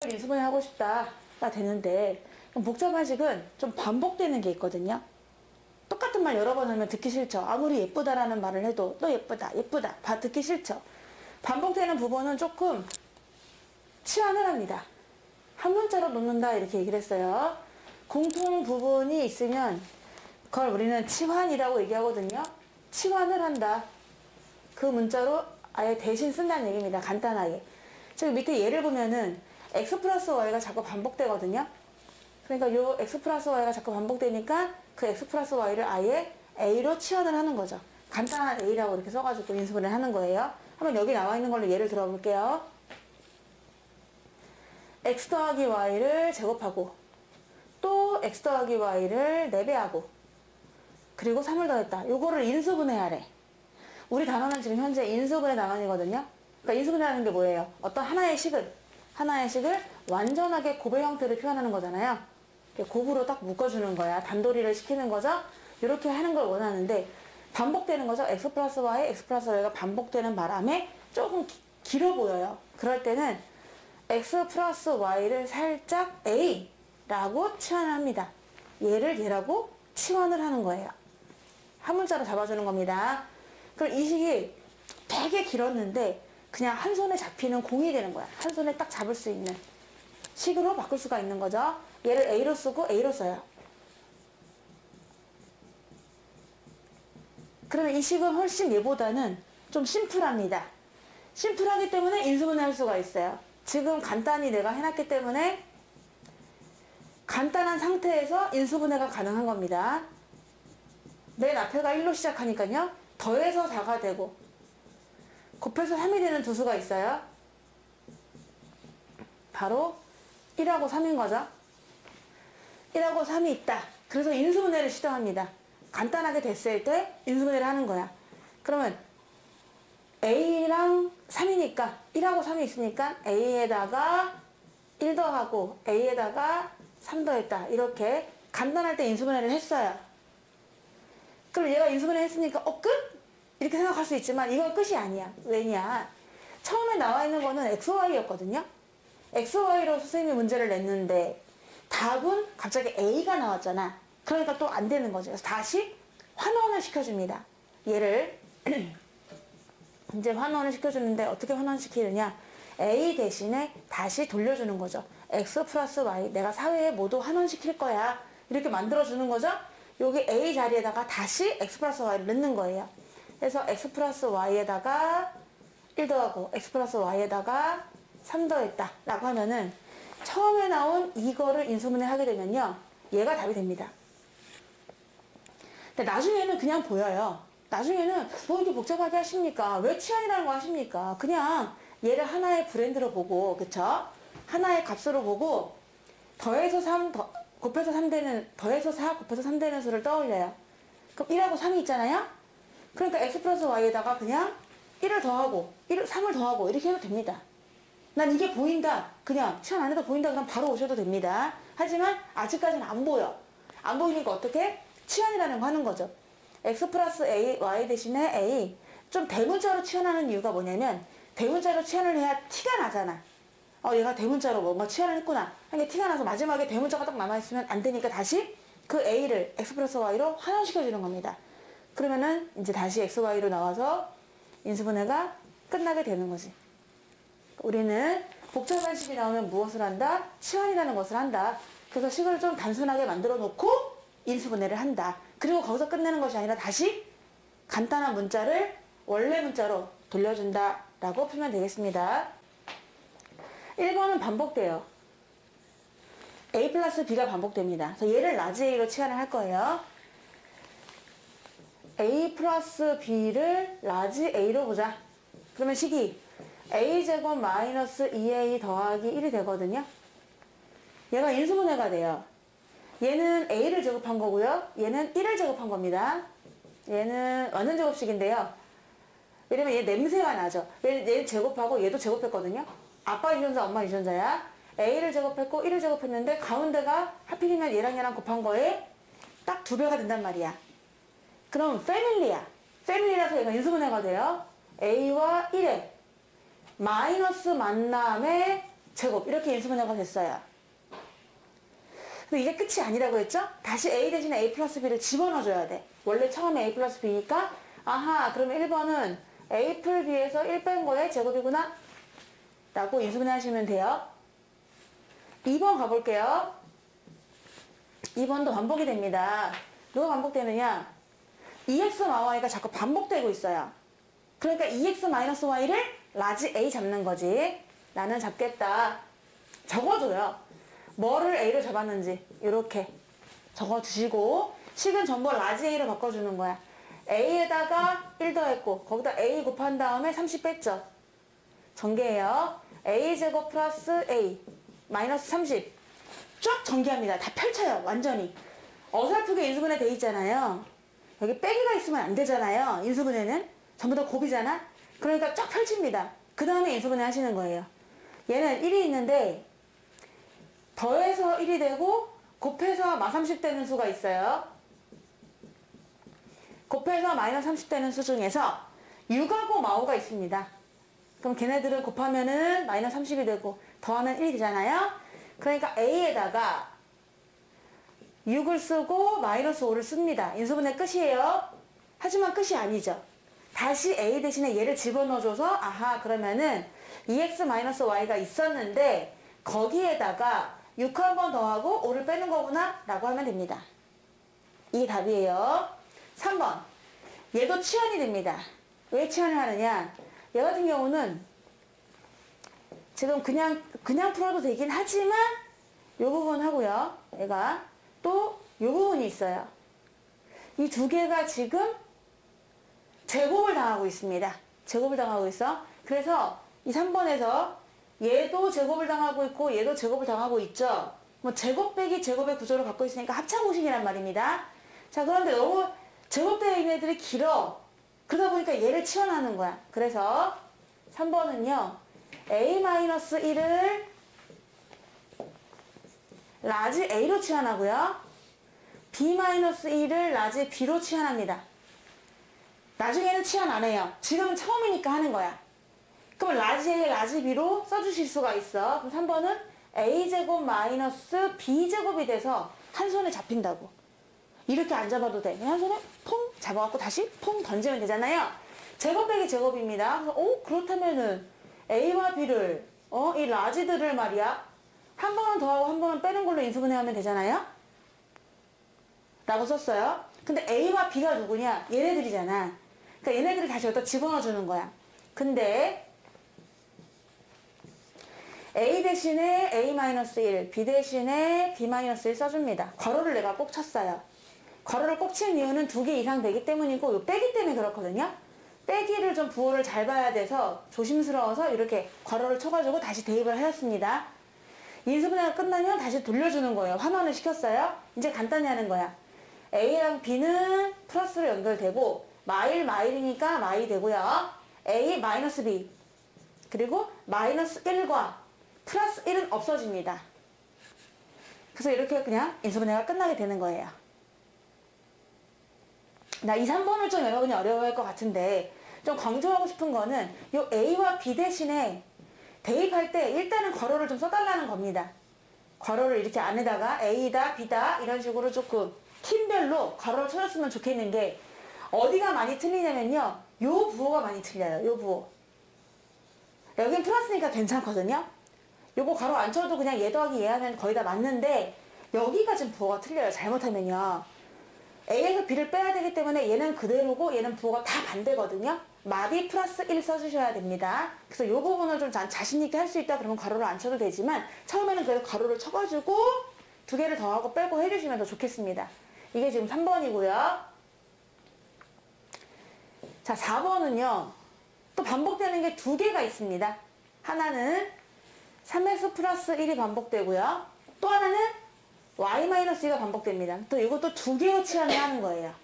식을 인수분해하고 싶다가 되는데, 복잡한 식은 좀 반복되는 게 있거든요. 똑같은 말 여러 번 하면 듣기 싫죠. 아무리 예쁘다라는 말을 해도 너 예쁘다 예쁘다 듣기 싫죠. 반복되는 부분은 조금 치환을 합니다. 한 문자로 놓는다 이렇게 얘기를 했어요. 공통 부분이 있으면 그걸 우리는 치환이라고 얘기하거든요. 치환을 한다. 그 문자로 아예 대신 쓴다는 얘기입니다. 간단하게. 저기 밑에 예를 보면은 x 플러스 y가 자꾸 반복되거든요. 그러니까 요 x 플러스 y가 자꾸 반복되니까 그 x 플러스 y를 아예 a로 치환을 하는 거죠. 간단한 a라고 이렇게 써가지고 인수분해를 하는 거예요. 한번 여기 나와 있는 걸로 예를 들어볼게요. x 더하기 y를 제곱하고 또 x 더하기 y를 4배하고 그리고 3을 더했다. 요거를 인수분해하래. 우리 단원은 지금 현재 인수분해 단원이거든요. 그러니까 인수분해하는 게 뭐예요? 어떤 하나의 식을 완전하게 곱의 형태를 표현하는 거잖아요. 곱으로 딱 묶어주는 거야. 단도리를 시키는 거죠. 이렇게 하는 걸 원하는데 반복되는 거죠. x 플러스 y, x 플러스 y가 반복되는 바람에 조금 길어 보여요. 그럴 때는 x 플러스 y를 살짝 a라고 치환합니다. 얘를 얘라고 치환을 하는 거예요. 한 문자로 잡아주는 겁니다. 그럼 이 식이 되게 길었는데 그냥 한 손에 잡히는 공이 되는 거야. 한 손에 딱 잡을 수 있는 식으로 바꿀 수가 있는 거죠. 얘를 a로 쓰고 a로 써요. 그러면 이 식은 훨씬 얘보다는 좀 심플합니다. 심플하기 때문에 인수분해 할 수가 있어요. 지금 간단히 내가 해놨기 때문에 간단한 상태에서 인수분해가 가능한 겁니다. 맨 앞에가 1로 시작하니까요. 더해서 4가 되고 곱해서 3이 되는 두 수가 있어요. 바로 1하고 3인 거죠. 1하고 3이 있다. 그래서 인수분해를 시도합니다. 간단하게 됐을 때 인수분해를 하는 거야. 그러면 A랑 3이니까 1하고 3이 있으니까 A에다가 1 더하고 A에다가 3 더했다. 이렇게 간단할 때 인수분해를 했어요. 그럼 얘가 인수분해 했으니까 끝? 이렇게 생각할 수 있지만 이건 끝이 아니야. 왜냐? 처음에 나와 있는 거는 XY였거든요. XY로 선생님이 문제를 냈는데 답은 갑자기 A가 나왔잖아. 그러니까 또 안 되는 거죠. 그래서 다시 환원을 시켜줍니다. 얘를 이제 환원을 시켜주는데 어떻게 환원시키느냐? A 대신에 다시 돌려주는 거죠. X 플러스 Y 내가 사회에 모두 환원시킬 거야. 이렇게 만들어주는 거죠. 여기 A 자리에다가 다시 X 플러스 Y를 넣는 거예요. 그래서 X 플러스 Y에다가 1 더하고 X 플러스 Y에다가 3 더했다 라고 하면은 처음에 나온 이거를 인수분해 하게 되면요. 얘가 답이 됩니다. 근데 나중에는 그냥 보여요. 나중에는 뭐 이렇게 복잡하게 하십니까? 왜 치환이라는 거 하십니까? 그냥 얘를 하나의 브랜드로 보고 그쵸? 하나의 값으로 보고 더해서 3 곱해서 3 되는 더해서 4 곱해서 3 되는 수를 떠올려요. 그럼 1하고 3이 있잖아요. 그러니까 x 플러스 y에다가 그냥 1을 더하고 3을 더하고 이렇게 해도 됩니다. 난 이게 보인다. 그냥 치환 안 해도 보인다. 그럼 바로 오셔도 됩니다. 하지만 아직까지는 안 보여. 안 보이니까 어떻게? 치환이라는 거 하는 거죠. x 플러스 a, y 대신에 a. 좀 대문자로 치환하는 이유가 뭐냐면 대문자로 치환을 해야 티가 나잖아. 얘가 대문자로 뭔가 치환을 했구나. 하는 게 티가 나서 마지막에 대문자가 딱 남아있으면 안 되니까 다시 그 a를 x 플러스 y로 환원시켜주는 겁니다. 그러면은 이제 다시 x, y로 나와서 인수분해가 끝나게 되는 거지. 우리는 복잡한 식이 나오면 무엇을 한다? 치환이라는 것을 한다. 그래서 식을 좀 단순하게 만들어 놓고 인수분해를 한다. 그리고 거기서 끝내는 것이 아니라 다시 간단한 문자를 원래 문자로 돌려준다 라고 풀면 되겠습니다. 1번은 반복돼요. A 플러스 B가 반복됩니다. 그래서 얘를 라지 A로 치환을 할 거예요. A 플러스 B를 라지 A로 보자. 그러면 식이 A제곱 마이너스 2A 더하기 1이 되거든요. 얘가 인수분해가 돼요. 얘는 A를 제곱한 거고요. 얘는 1을 제곱한 겁니다. 얘는 완전 제곱식인데요. 왜냐면 얘 냄새가 나죠. 얘는 제곱하고 얘도 제곱했거든요. 아빠 유전자, 엄마 유전자야. A를 제곱했고 1을 제곱했는데 가운데가 하필이면 얘랑 얘랑 곱한 거에 딱 2배가 된단 말이야. 그럼 패밀리야. 패밀리라서 얘가 인수분해가 돼요. A와 1의 마이너스 만남의 제곱 이렇게 인수분해가 됐어요. 근데 이게 끝이 아니라고 했죠? 다시 A 대신에 A 플러스 B를 집어넣어줘야 돼. 원래 처음에 A 플러스 B니까 아하 그러면 1번은 A 풀 B에서 1 뺀 거에 제곱이구나 라고 인수분해 하시면 돼요. 2번 가볼게요. 2번도 반복이 됩니다. 누가 반복되느냐? 2x-y가 자꾸 반복되고 있어요. 그러니까 2x-y를 라지 A 잡는 거지. 나는 잡겠다. 적어줘요. 뭐를 A로 잡았는지 이렇게 적어주시고 식은 전부 라지 A로 바꿔주는 거야. A에다가 1 더했고 거기다 A 곱한 다음에 30 뺐죠. 전개해요. A제곱 플러스 A 마이너스 30 쫙 전개합니다. 다 펼쳐요. 완전히. 어설프게 인수분해 돼 있잖아요. 여기 빼기가 있으면 안 되잖아요. 인수분해는 전부 다 곱이잖아. 그러니까 쫙 펼칩니다. 그 다음에 인수분해 하시는 거예요. 얘는 1이 있는데 더해서 1이 되고 곱해서 마30 되는 수가 있어요. 곱해서 마이너스 30 되는 수 중에서 6하고 마오가 있습니다. 그럼 걔네들을 곱하면은 마이너스 30이 되고 더하면 1이 되잖아요. 그러니까 A에다가 6을 쓰고 마이너스 5를 씁니다. 인수분해 끝이에요. 하지만 끝이 아니죠. 다시 A 대신에 얘를 집어넣어줘서 아하 그러면은 2x-y가 있었는데 거기에다가 6 한 번 더하고 5를 빼는 거구나 라고 하면 됩니다. 이게 답이에요. 3번 얘도 치환이 됩니다. 왜 치환을 하느냐? 얘 같은 경우는 지금 그냥 풀어도 되긴 하지만 요 부분 하고요. 얘가 또 요 부분이 있어요. 이 두 개가 지금 제곱을 당하고 있습니다. 제곱을 당하고 있어. 그래서 이 3번에서 얘도 제곱을 당하고 있고 얘도 제곱을 당하고 있죠. 뭐 제곱 빼기 제곱의 구조를 갖고 있으니까 합차공식이란 말입니다. 자 그런데 너무 제곱되어 있는 애들이 길어. 그러다 보니까 얘를 치환하는 거야. 그래서 3번은요. A-1을 라지 A로 치환하고요. B-1을 라지 B로 치환합니다. 나중에는 치환 안 해요. 지금은 처음이니까 하는 거야. 그럼 라지 A, 라지 B로 써주실 수가 있어. 그럼 3번은 A제곱 마이너스 B제곱이 돼서 한 손에 잡힌다고. 이렇게 안 잡아도 돼. 한 손에 퐁 잡아갖고 다시 퐁 던지면 되잖아요. 제곱 빼기 제곱입니다. 그래서 그렇다면은 A와 B를 이 라지들을 말이야. 한 번은 더하고 한 번은 빼는 걸로 인수분해하면 되잖아요. 라고 썼어요. 근데 A와 B가 누구냐? 얘네들이잖아. 그러니까 얘네들을 다시 여기다 집어넣어 주는 거야. 근데 A 대신에 A-1, B 대신에 B-1 써줍니다. 괄호를 내가 꼭 쳤어요. 괄호를 꼭 친 이유는 2개 이상 되기 때문이고 요 빼기 때문에 그렇거든요. 빼기를 좀 부호를 잘 봐야 돼서 조심스러워서 이렇게 괄호를 쳐가지고 다시 대입을 하였습니다. 인수분해가 끝나면 다시 돌려주는 거예요. 환원을 시켰어요. 이제 간단히 하는 거야. A랑 B는 플러스로 연결되고 마일이니까 마이 되고요. A 마이너스 B 그리고 마이너스 1과 플러스 1은 없어집니다. 그래서 이렇게 그냥 인수분해가 끝나게 되는 거예요. 나 이 3번을 좀 여러분이 어려워할 것 같은데 좀 강조하고 싶은 거는 이 A와 B 대신에 대입할 때 일단은 괄호를 좀 써달라는 겁니다. 괄호를 이렇게 안에다가 A다 B다 이런 식으로 조금 팀별로 괄호를 쳐줬으면 좋겠는 게 어디가 많이 틀리냐면요. 요 부호가 많이 틀려요. 요 부호. 여긴 플러스니까 괜찮거든요. 요거 괄호 안 쳐도 그냥 얘 더하기 얘 하면 거의 다 맞는데 여기가 지금 부호가 틀려요. 잘못하면요. A에서 B를 빼야 되기 때문에 얘는 그대로고 얘는 부호가 다 반대거든요. 마비 플러스 1 써주셔야 됩니다. 그래서 요 부분을 좀 자신 있게 할 수 있다 그러면 괄호를 안 쳐도 되지만 처음에는 그래도 괄호를 쳐가지고 2개를 더하고 빼고 해주시면 더 좋겠습니다. 이게 지금 3번이고요. 자 4번은요. 또 반복되는 게 2개가 있습니다. 하나는 3x 플러스 1이 반복되고요. 또 하나는 y-2가 반복됩니다. 또 이것도 2개로 치환을 하는 거예요.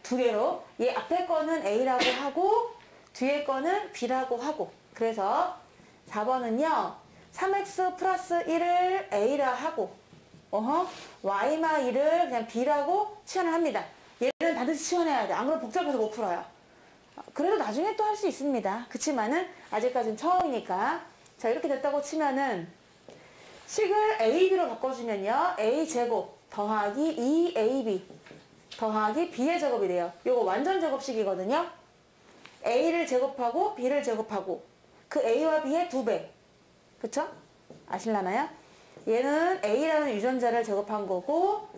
2개로. 얘 앞에 거는 A라고 하고 뒤에 거는 B라고 하고. 그래서 4번은요. 3x 플러스 1을 A라 하고 y-1을 그냥 B라고 치환을 합니다. 얘는 반드시 치환해야 돼. 안 그러면 복잡해서 못 풀어요. 그래도 나중에 또 할 수 있습니다. 그치만은 아직까지는 처음이니까 자, 이렇게 됐다고 치면은 식을 AB로 바꿔주면요. A제곱 더하기 2AB 더하기 B의 제곱이 돼요. 요거 완전 제곱식이거든요. A를 제곱하고 B를 제곱하고 그 A와 B의 2배. 그쵸? 아실라나요? 얘는 A라는 유전자를 제곱한 거고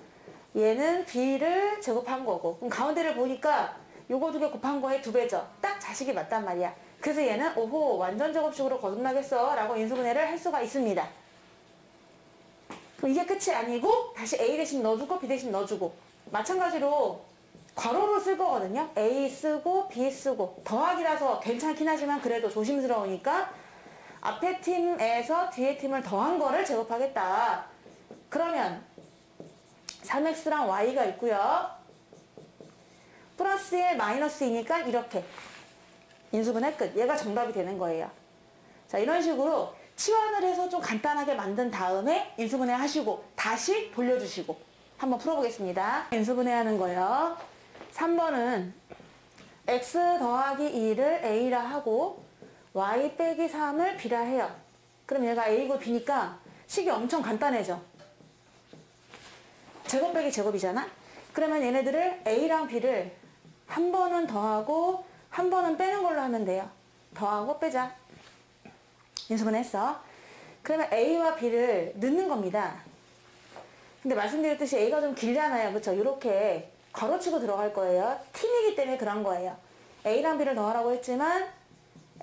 얘는 B를 제곱한 거고 그럼 가운데를 보니까 요거 2개 곱한 거에 2배죠. 딱 자식이 맞단 말이야. 그래서 얘는 오호 완전 제곱식으로 거듭나겠어 라고 인수분해를 할 수가 있습니다. 그럼 이게 끝이 아니고 다시 A 대신 넣어주고 B 대신 넣어주고 마찬가지로 괄호로 쓸 거거든요. A 쓰고 B 쓰고 더하기라서 괜찮긴 하지만 그래도 조심스러우니까 앞에 팀에서 뒤에 팀을 더한 거를 제곱하겠다. 그러면 3x랑 y가 있고요. 플러스 1 마이너스 2니까 이렇게 인수분해 끝. 얘가 정답이 되는 거예요. 자, 이런 식으로 치환을 해서 좀 간단하게 만든 다음에 인수분해 하시고 다시 돌려주시고 한번 풀어보겠습니다. 인수분해 하는 거요. 3번은 x 더하기 2를 a라 하고 y 빼기 3을 b라 해요. 그럼 얘가 a고 b니까 식이 엄청 간단해져. 제곱 빼기 제곱이잖아. 그러면 얘네들을 a랑 b를 한 번은 더하고 한 번은 빼는 걸로 하면 돼요. 더하고 빼자. 인수분해했어. 그러면 a와 b를 넣는 겁니다. 근데 말씀드렸듯이 a가 좀 길잖아요. 그쵸? 이렇게 괄호치고 들어갈 거예요. 팀이기 때문에 그런 거예요. a랑 b를 더하라고 했지만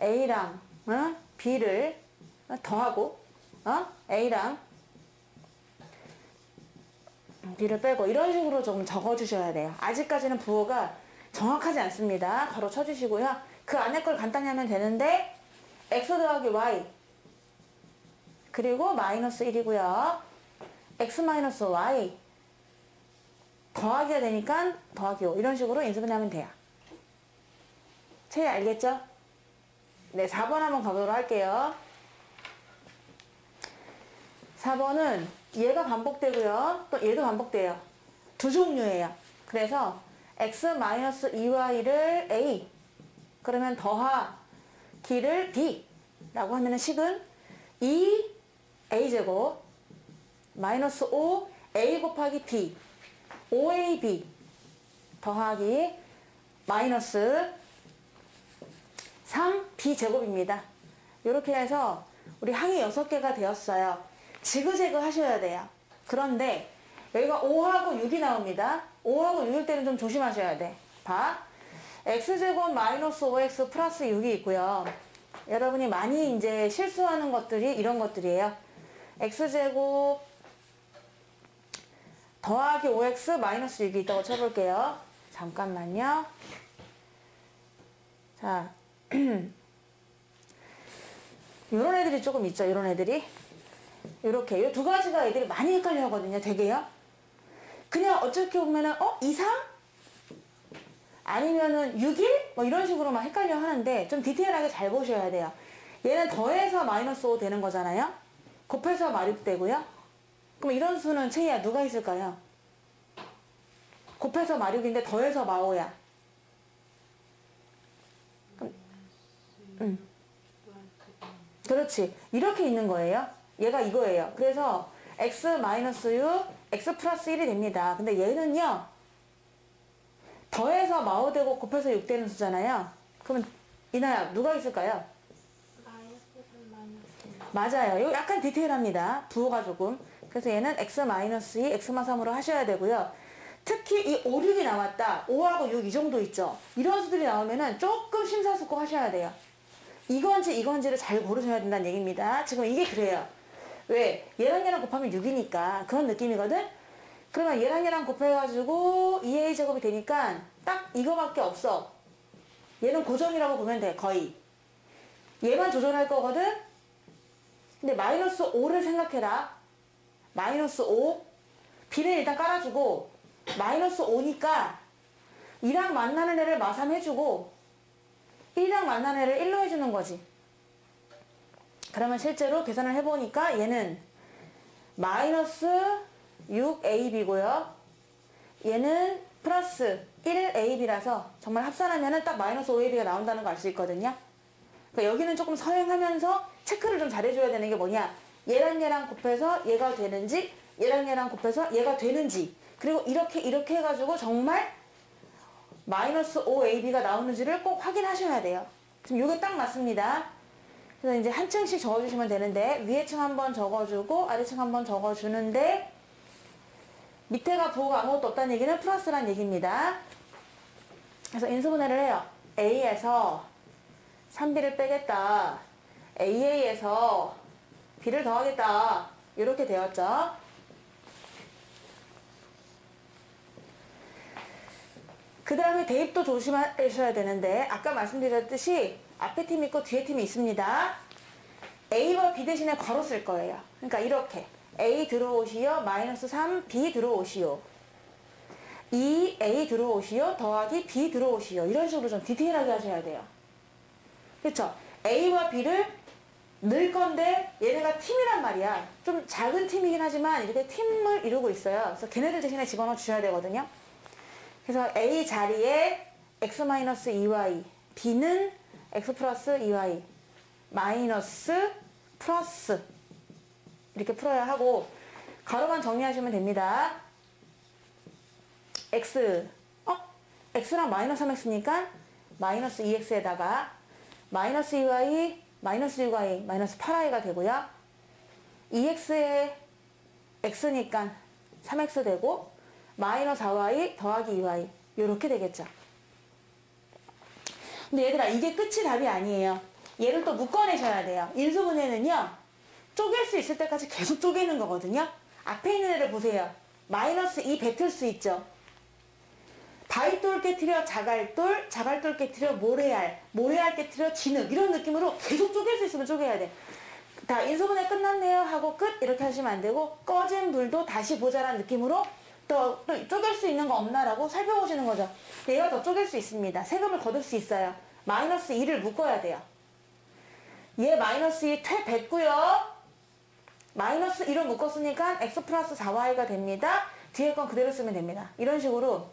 a랑 b를 더하고 a랑 b를 빼고 이런 식으로 좀 적어주셔야 돼요. 아직까지는 부호가 정확하지 않습니다. 괄호 쳐주시고요. 그 안에 걸 간단히 하면 되는데 x 더하기 y 그리고 마이너스 1이고요. x 마이너스 y 더하기가 되니까 더하기 5 이런 식으로 인수분해하면 돼요. 체리 알겠죠? 네, 4번 한번 가보도록 할게요. 4번은 얘가 반복되고요. 또 얘도 반복돼요. 두 종류예요. 그래서 x-2y를 a 그러면 더하기를 b 라고 하면 식은 2a제곱 마이너스 5a 곱하기 b 5ab 더하기 마이너스 3b제곱입니다. 이렇게 해서 우리 항이 6개가 되었어요. 지그재그 하셔야 돼요. 그런데 여기가 5하고 6이 나옵니다. 5하고 6일 때는 좀 조심하셔야 돼. 봐. x제곱 마이너스 5x 플러스 6이 있고요. 여러분이 많이 이제 실수하는 것들이 이런 것들이에요. x제곱 더하기 5x 마이너스 6이 있다고 쳐볼게요. 잠깐만요. 자, 요런 애들이 조금 있죠. 요런 애들이. 요렇게. 요 두 가지가 애들이 많이 헷갈려 하거든요. 되게요. 그냥 어떻게 보면은, 2, 3? 아니면은 6일? 뭐 이런 식으로만 헷갈려 하는데 좀 디테일하게 잘 보셔야 돼요. 얘는 더해서 마이너스 5 되는 거잖아요. 곱해서 마육 되고요. 그럼 이런 수는 채희야 누가 있을까요? 곱해서 마육인데 더해서 마오야. 그렇지. 이렇게 있는 거예요. 얘가 이거예요. 그래서 x-6, x 플러스 1이 됩니다. 근데 얘는요. 더해서 마오 되고 곱해서 6 되는 수잖아요. 그러면 이나야 누가 있을까요? 맞아요. 이거 약간 디테일합니다. 부호가 조금. 그래서 얘는 x-2, x-3으로 하셔야 되고요. 특히 이 5, 6이 나왔다. 5하고 6 이 정도 있죠. 이런 수들이 나오면은 조금 심사숙고 하셔야 돼요. 이건지 이건지를 잘 고르셔야 된다는 얘기입니다. 지금 이게 그래요. 왜? 얘랑 얘랑 곱하면 6이니까 그런 느낌이거든? 그러면 얘랑 얘랑 곱해가지고 2a제곱이 되니까 딱 이거밖에 없어. 얘는 고정이라고 보면 돼. 거의. 얘만 조절할 거거든? 근데 마이너스 5를 생각해라. 마이너스 5. b는 일단 깔아주고 마이너스 5니까 2랑 만나는 애를 마삼 해주고 1이랑 만나는 애를 1로 해주는 거지. 그러면 실제로 계산을 해보니까 얘는 마이너스 6ab고요. 얘는 플러스 1ab라서 정말 합산하면은 딱 마이너스 5ab가 나온다는 거 알 수 있거든요. 그러니까 여기는 조금 서행하면서 체크를 좀 잘해줘야 되는 게 뭐냐. 얘랑 얘랑 곱해서 얘가 되는지, 얘랑 얘랑 곱해서 얘가 되는지, 그리고 이렇게 해가지고 정말 마이너스 5ab가 나오는지를 꼭 확인하셔야 돼요. 지금 이게 딱 맞습니다. 그래서 이제 한 층씩 적어주시면 되는데, 위에 층 한번 적어주고 아래 층 한번 적어주는데, 밑에가 부호가 아무것도 없다는 얘기는 플러스란 얘기입니다. 그래서 인수분해를 해요. A에서 3B를 빼겠다. AA에서 B를 더하겠다. 이렇게 되었죠. 그 다음에 대입도 조심하셔야 되는데, 아까 말씀드렸듯이 앞에 팀이 있고 뒤에 팀이 있습니다. A와 B 대신에 괄호 쓸 거예요. 그러니까 이렇게 A 들어오시오 마이너스 3B 들어오시오, 2A 들어오시오 더하기 B 들어오시오, 이런 식으로 좀 디테일하게 하셔야 돼요. 그렇죠? A와 B를 넣을 건데 얘네가 팀이란 말이야. 좀 작은 팀이긴 하지만 이렇게 팀을 이루고 있어요. 그래서 걔네들 대신에 집어넣어 주셔야 되거든요. 그래서 A 자리에 x-2y, B는 x 플러스 2y 마이너스 플러스 이렇게 풀어야 하고, 가로만 정리하시면 됩니다. x랑 마이너스 3x니까 마이너스 2x에다가 마이너스 2y 마이너스 6y 마이너스 8y가 되고요. 2x에 x니까 3x 되고, 마이너스 4y 더하기 2y 이렇게 되겠죠. 근데 얘들아, 이게 끝이 답이 아니에요. 얘를 또 묶어내셔야 돼요. 인수분해는요, 쪼갤 수 있을 때까지 계속 쪼개는 거거든요. 앞에 있는 애를 보세요. 마이너스 2 뱉을 수 있죠. 바위돌 깨트려 자갈돌, 자갈돌 깨트려 모래알, 모래알 깨트려 진흙, 이런 느낌으로 계속 쪼갤 수 있으면 쪼개야 돼. 다 인수분해 끝났네요 하고 끝 이렇게 하시면 안 되고, 꺼진 불도 다시 보자라는 느낌으로 또 쪼갤 수 있는 거 없나라고 살펴보시는 거죠. 얘가 더 쪼갤 수 있습니다. 세금을 거둘 수 있어요. 마이너스 2를 묶어야 돼요. 얘 마이너스 2 뱉고요. 마이너스 1을 묶었으니까 x 플러스 4y가 됩니다. 뒤에 건 그대로 쓰면 됩니다. 이런 식으로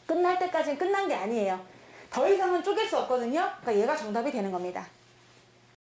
끝날 때까지는 끝난 게 아니에요. 더 이상은 쪼갤 수 없거든요. 그러니까 얘가 정답이 되는 겁니다.